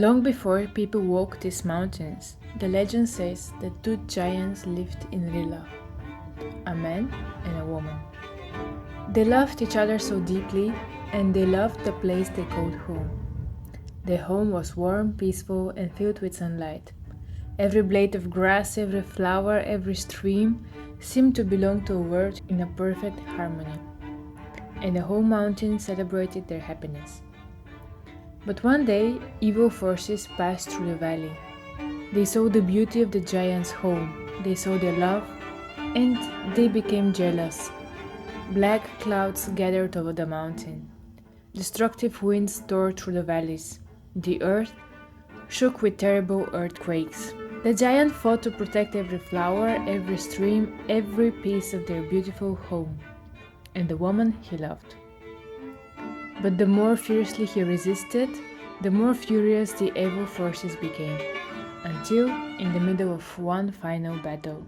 Long before people walked these mountains, the legend says that two giants lived in Rila, a man and a woman. They loved each other so deeply, and they loved the place they called home. Their home was warm, peaceful, and filled with sunlight. Every blade of grass, every flower, every stream seemed to belong to a world in a perfect harmony. And the whole mountain celebrated their happiness. But one day, evil forces passed through the valley. They saw the beauty of the giant's home, they saw their love, and they became jealous. Black clouds gathered over the mountain. Destructive winds tore through the valleys. The earth shook with terrible earthquakes. The giant fought to protect every flower, every stream, every piece of their beautiful home, and the woman he loved. But the more fiercely he resisted, the more furious the evil forces became, until in the middle of one final battle.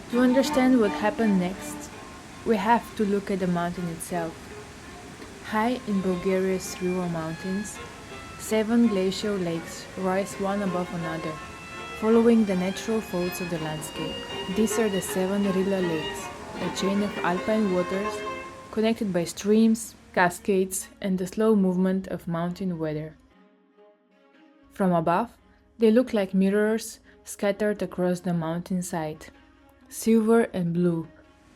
To understand what happened next, we have to look at the mountain itself. High in Bulgaria's rural mountains, 7 glacial lakes rise one above another, following the natural folds of the landscape. These are the Seven Rila Lakes, a chain of alpine waters connected by streams, cascades, and the slow movement of mountain weather. From above, they look like mirrors scattered across the mountainside, silver and blue,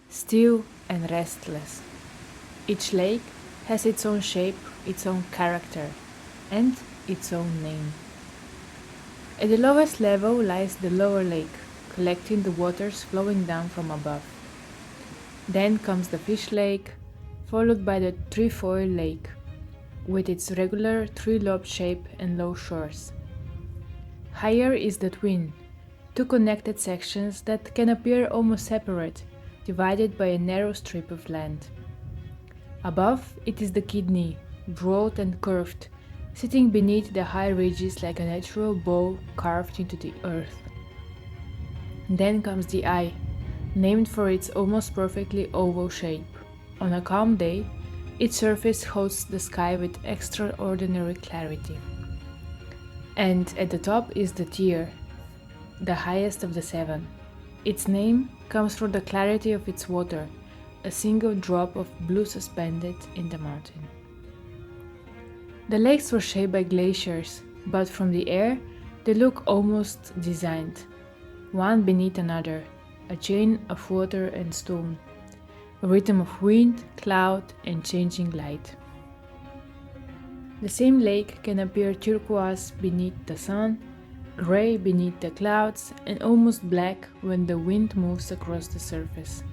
still and restless. Each lake has its own shape, its own character, and its own name. At the lowest level lies the lower lake, collecting the waters flowing down from above. Then comes the fish lake, followed by the Trefoil Lake, with its regular three-lobed shape and low shores. Higher is the twin, two connected sections that can appear almost separate, divided by a narrow strip of land. Above it is the kidney, broad and curved, sitting beneath the high ridges like a natural bow carved into the earth. Then comes the eye, named for its almost perfectly oval shape. On a calm day, its surface hosts the sky with extraordinary clarity. And at the top is the tear, the highest of the 7. Its name comes from the clarity of its water, a single drop of blue suspended in the mountain. The lakes were shaped by glaciers, but from the air they look almost designed, one beneath another, a chain of water and stone, a rhythm of wind, cloud, and changing light. The same lake can appear turquoise beneath the sun, gray beneath the clouds, and almost black when the wind moves across the surface.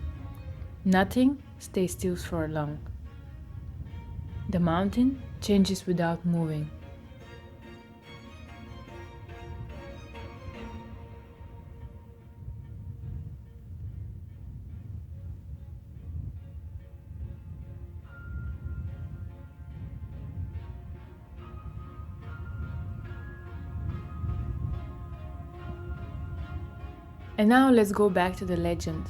Nothing stays still for long. The mountain changes without moving. And now let's go back to the legend.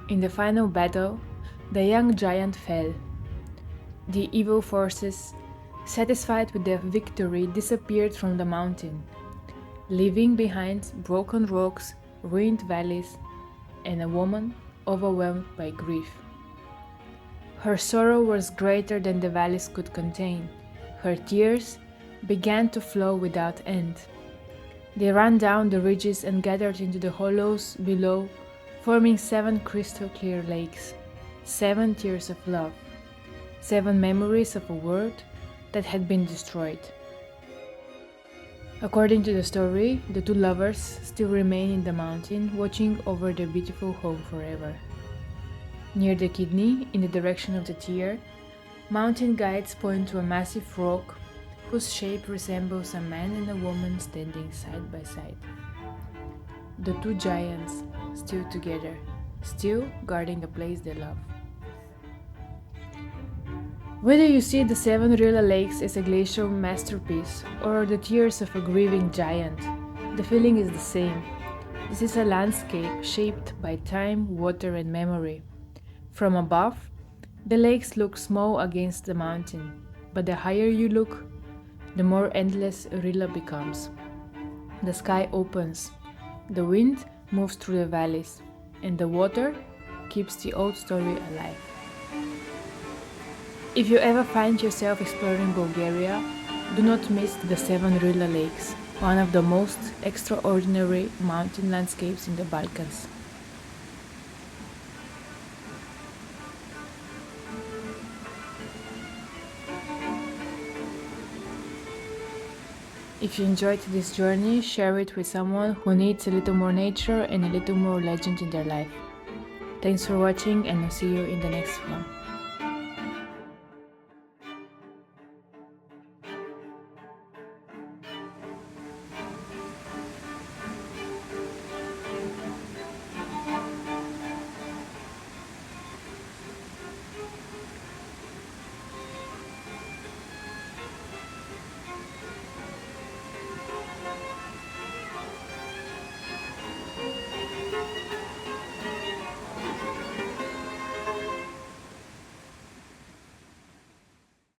In the final battle, the young giant fell. The evil forces, satisfied with their victory, disappeared from the mountain, leaving behind broken rocks, ruined valleys, and a woman overwhelmed by grief. Her sorrow was greater than the valleys could contain. Her tears began to flow without end. They ran down the ridges and gathered into the hollows below, forming 7 crystal-clear lakes, 7 tears of love, 7 memories of a world that had been destroyed. According to the story, the two lovers still remain in the mountain, watching over their beautiful home forever. Near the kidney, in the direction of the tear, mountain guides point to a massive rock whose shape resembles a man and a woman standing side by side. The two giants still together, still guarding the place they love. Whether you see the Seven Rila Lakes as a glacial masterpiece or the tears of a grieving giant, the feeling is the same. This is a landscape shaped by time, water, and memory, From above, the lakes look small against the mountain, but the higher you look, the more endless Rila becomes. The sky opens, the wind moves through the valleys, and the water keeps the old story alive. If you ever find yourself exploring Bulgaria, do not miss the Seven Rila Lakes, one of the most extraordinary mountain landscapes in the Balkans. If you enjoyed this journey, share it with someone who needs a little more nature and a little more legend in their life. Thanks for watching, and I'll see you in the next one.